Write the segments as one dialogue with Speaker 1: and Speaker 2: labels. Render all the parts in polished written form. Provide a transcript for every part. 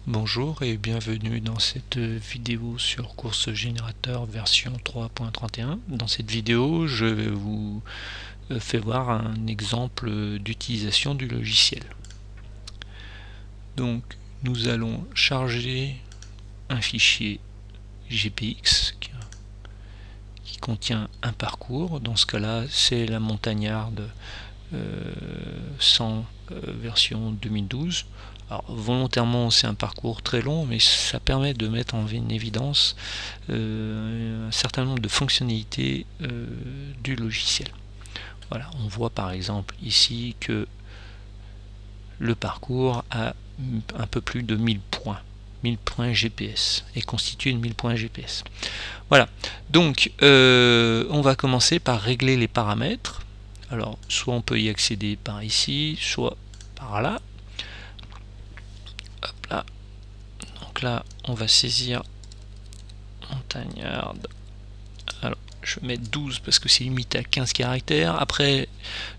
Speaker 1: Bonjour et bienvenue dans cette vidéo sur course générateur version 3.31. Dans cette vidéo, je vous fais voir un exemple d'utilisation du logiciel. Donc, nous allons charger un fichier GPX qui contient un parcours. Dans ce cas-là, c'est la montagnarde 100 version 2012. Alors, volontairement, c'est un parcours très long, mais ça permet de mettre en évidence un certain nombre de fonctionnalités du logiciel. Voilà, on voit par exemple ici que le parcours a un peu plus de 1000 points. 1000 points GPS, est constitué de 1000 points GPS. Voilà, donc on va commencer par régler les paramètres. Alors, soit on peut y accéder par ici, soit par là. Hop là. Donc là, on va saisir montagnarde. Alors, je vais mettre 12 parce que c'est limité à 15 caractères. Après,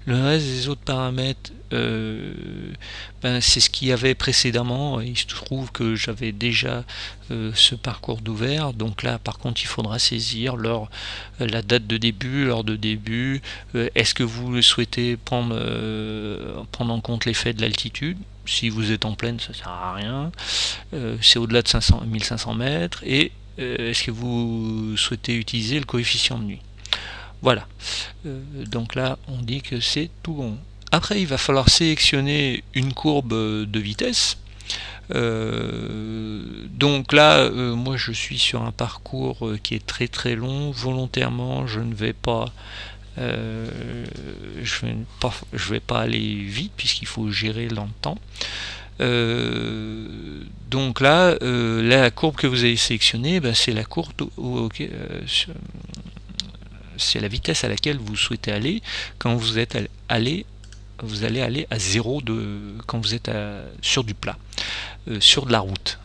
Speaker 1: le reste des autres paramètres, c'est ce qu'il y avait précédemment. Il se trouve que j'avais déjà ce parcours d'ouvert. Donc là, par contre, il faudra saisir la date de début, l'heure de début. Est-ce que vous souhaitez prendre en compte l'effet de l'altitude? Si vous êtes en plaine, ça sert à rien. C'est au-delà de 1500 mètres. Et est-ce que vous souhaitez utiliser le coefficient de nuit? Voilà. Donc là, on dit que c'est tout bon. Après, il va falloir sélectionner une courbe de vitesse. Donc là, moi je suis sur un parcours qui est très très long. Volontairement, je ne vais pas je vais pas aller vite puisqu'il faut gérer dans le temps. Donc là, la courbe que vous avez sélectionnée, c'est la courbe c'est la vitesse à laquelle vous souhaitez aller quand vous êtes vous allez aller à 0 quand vous êtes sur du plat, sur de la route.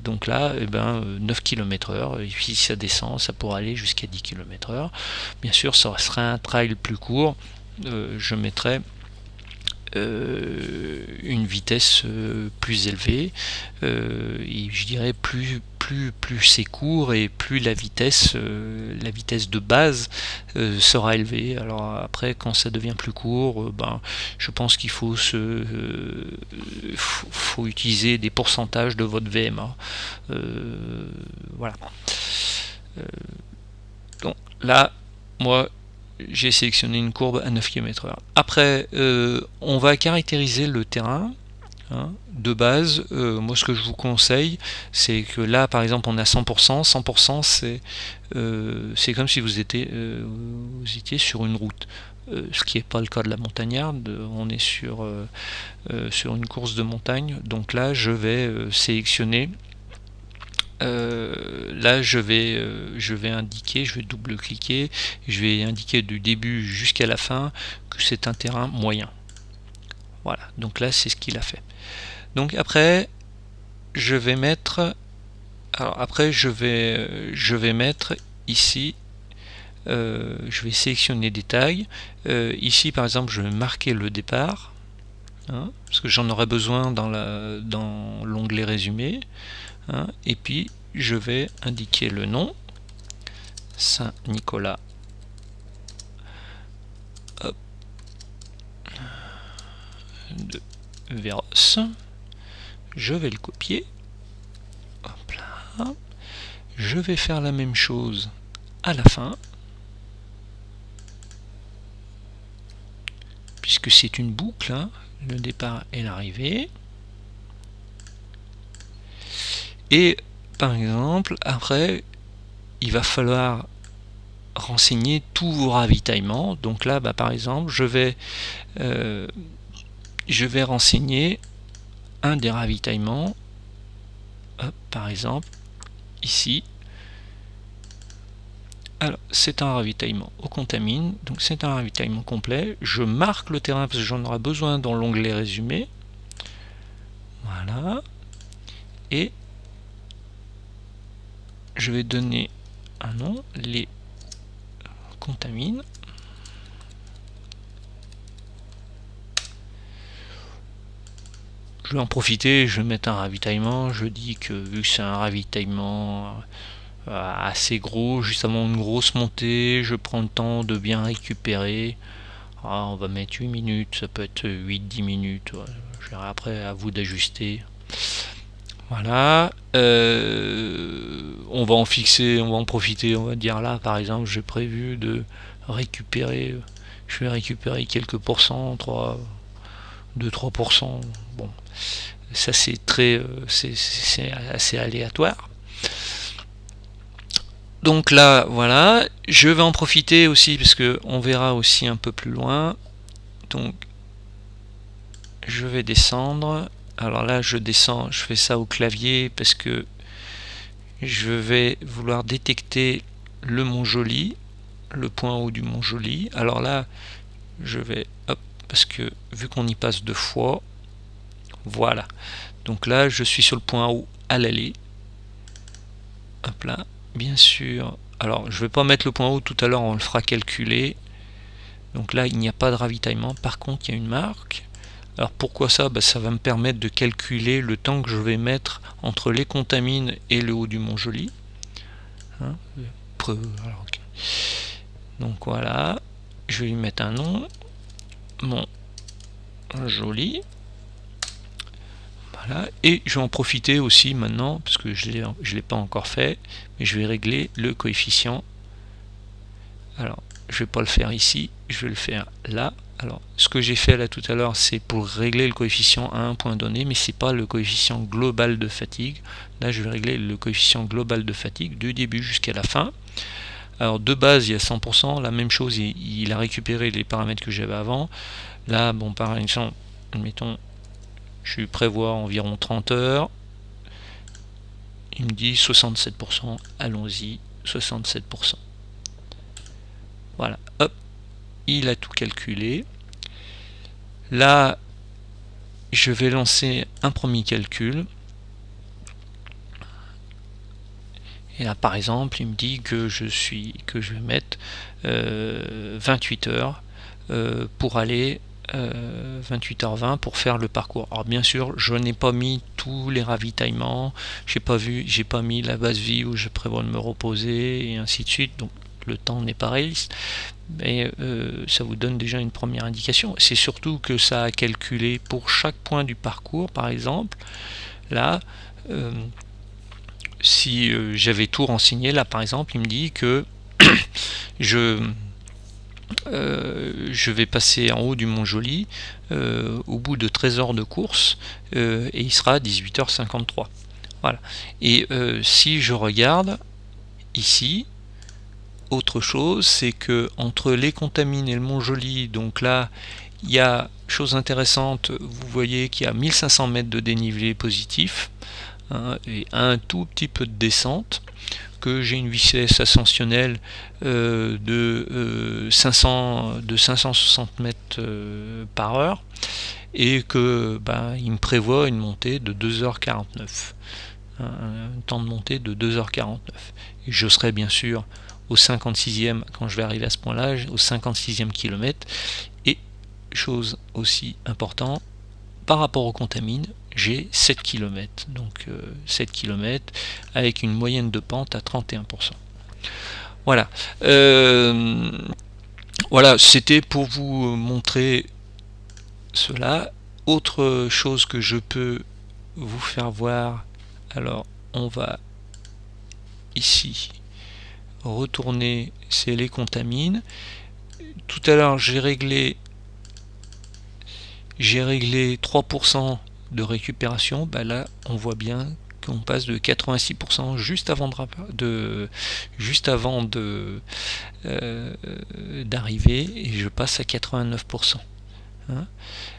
Speaker 1: Donc là, 9 km/h, et puis ça descend, ça pourra aller jusqu'à 10 km/h. Bien sûr, ça sera un trail plus court. Je mettrai une vitesse plus élevée, et je dirais plus c'est court et plus la vitesse de base sera élevée. Alors après, quand ça devient plus court, je pense qu'il faut faut utiliser des pourcentages de votre VMA. Voilà. Donc là, moi j'ai sélectionné une courbe à 9 km/h. Après, on va caractériser le terrain. De base, moi ce que je vous conseille, c'est que là par exemple on a 100%. 100%, c'est comme si vous étiez sur une route. Ce qui n'est pas le cas de la montagnarde. On est sur une course de montagne. Donc là je vais sélectionner. Là je vais indiquer, je vais double-cliquer, je vais indiquer du début jusqu'à la fin que c'est un terrain moyen. Voilà, donc là c'est ce qu'il a fait. Donc après je vais mettre, je vais mettre ici, je vais sélectionner des tags. Ici par exemple je vais marquer le départ, parce que j'en aurai besoin dans l'onglet résumé. Et puis je vais indiquer le nom, Saint-Nicolas. De Véros. Je vais le copier. Hop là. Je vais faire la même chose à la fin, puisque c'est une boucle, le départ et l'arrivée. Et par exemple, après, il va falloir renseigner tous vos ravitaillements. Donc là, par exemple, je vais renseigner un des ravitaillements. Hop, par exemple, ici. Alors, c'est un ravitaillement au contamine, donc c'est un ravitaillement complet. Je marque le terrain parce que j'en aurai besoin dans l'onglet résumé. Voilà. Et je vais donner un nom, les contamines. je vais en profiter, je vais mettre un ravitaillement. Je dis que vu que c'est un ravitaillement assez gros, juste avant une grosse montée, je prends le temps de bien récupérer. On va mettre 8 minutes, ça peut être 8-10 minutes, je verrai après, à vous d'ajuster. Voilà, on va en fixer, on va en profiter, on va dire là par exemple j'ai prévu de récupérer, je vais récupérer quelques pourcents, 2-3%, bon, ça c'est très, c'est assez aléatoire. Donc là, voilà, je vais en profiter aussi parce que on verra aussi un peu plus loin. Donc, je vais descendre. Alors là, je descends, je fais ça au clavier parce que je vais vouloir détecter le Montjoli, le point haut du Montjoli. Alors là, je vais, hop, parce que vu qu'on y passe 2 fois, voilà. Donc là, je suis sur le point haut à l'aller. Hop là, bien sûr. Alors, je vais pas mettre le point haut tout à l'heure, on le fera calculer. Donc là, il n'y a pas de ravitaillement. Par contre, il y a une marque. Alors pourquoi ça? Ça va me permettre de calculer le temps que je vais mettre entre les contamines et le haut du Montjoli. Hein, okay. Donc voilà, je vais lui mettre un nom. Montjoli. Voilà, et je vais en profiter aussi maintenant, parce que je ne l'ai pas encore fait, mais je vais régler le coefficient. Alors, je vais pas le faire ici, je vais le faire là. Alors, ce que j'ai fait là tout à l'heure, c'est pour régler le coefficient à un point donné, mais c'est pas le coefficient global de fatigue. Là, je vais régler le coefficient global de fatigue du début jusqu'à la fin. Alors, de base, il y a 100%. La même chose, il a récupéré les paramètres que j'avais avant. Là, bon, par exemple, admettons, je lui prévois environ 30 heures. Il me dit 67%. Allons-y, 67%. Voilà, hop, il a tout calculé. Là, je vais lancer un premier calcul. Et là, par exemple, il me dit que je vais mettre 28 heures pour aller 28h20 pour faire le parcours. Alors bien sûr, je n'ai pas mis tous les ravitaillements, j'ai pas mis la base vie où je prévois de me reposer et ainsi de suite. Donc le temps n'est pas réaliste, mais ça vous donne déjà une première indication. C'est surtout que ça a calculé pour chaque point du parcours, par exemple. Là, si j'avais tout renseigné, là par exemple, il me dit que je vais passer en haut du Montjoli au bout de 13 heures de course et il sera à 18h53. Voilà. Et si je regarde ici, autre chose, c'est que entre les contamines et le Montjoli, donc là, il y a, chose intéressante, vous voyez qu'il y a 1500 mètres de dénivelé positif hein, et un tout petit peu de descente, que j'ai une vitesse ascensionnelle de 560 mètres par heure et que il me prévoit une montée de 2h49, un temps de montée de 2h49 et je serai bien sûr au 56e quand je vais arriver à ce point là, au 56e kilomètre. Et chose aussi importante, par rapport aux contamines, j'ai 7 km, donc 7 km avec une moyenne de pente à 31%. Voilà, voilà, c'était pour vous montrer cela. Autre chose que je peux vous faire voir, alors on va ici retourner, c'est les contamines. Tout à l'heure j'ai réglé 3% de récupération, là on voit bien qu'on passe de 86% juste avant d'arriver et je passe à 89%. Hein.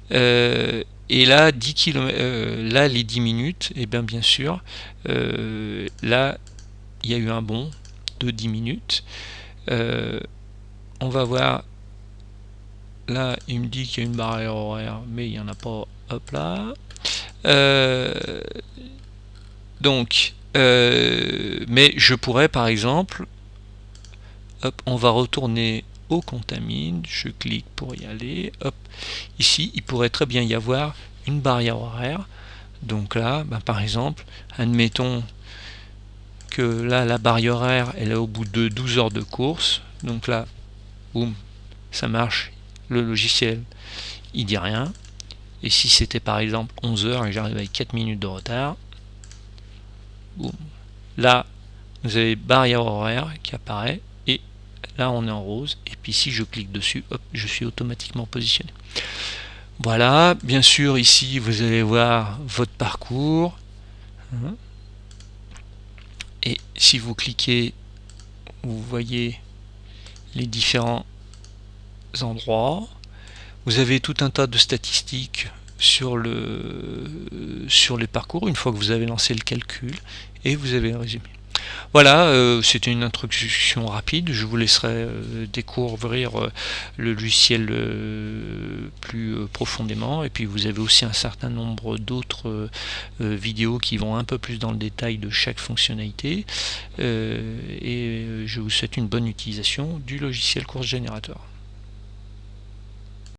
Speaker 1: Et là, 10 km, là les 10 minutes, et bien sûr, là il y a eu un bond de 10 minutes. On va voir. Là, il me dit qu'il y a une barrière horaire, mais il n'y en a pas. Hop là. Donc, mais je pourrais par exemple, hop, on va retourner aux contamines. Je clique pour y aller. Hop, ici, il pourrait très bien y avoir une barrière horaire. Donc là, par exemple, admettons que là la barrière horaire elle est au bout de 12 heures de course. Donc là, boum, ça marche, le logiciel il dit rien. Et si c'était par exemple 11 heures et que j'arrive avec 4 minutes de retard, boum, là vous avez barrière horaire qui apparaît et là on est en rose, et puis si je clique dessus, hop, je suis automatiquement positionné. Voilà, bien sûr ici vous allez voir votre parcours, et si vous cliquez, vous voyez les différents endroits. Vous avez tout un tas de statistiques sur les parcours une fois que vous avez lancé le calcul, et vous avez un résumé. Voilà, c'était une introduction rapide. Je vous laisserai découvrir le logiciel plus profondément, et puis vous avez aussi un certain nombre d'autres vidéos qui vont un peu plus dans le détail de chaque fonctionnalité, et je vous souhaite une bonne utilisation du logiciel Course Générateur.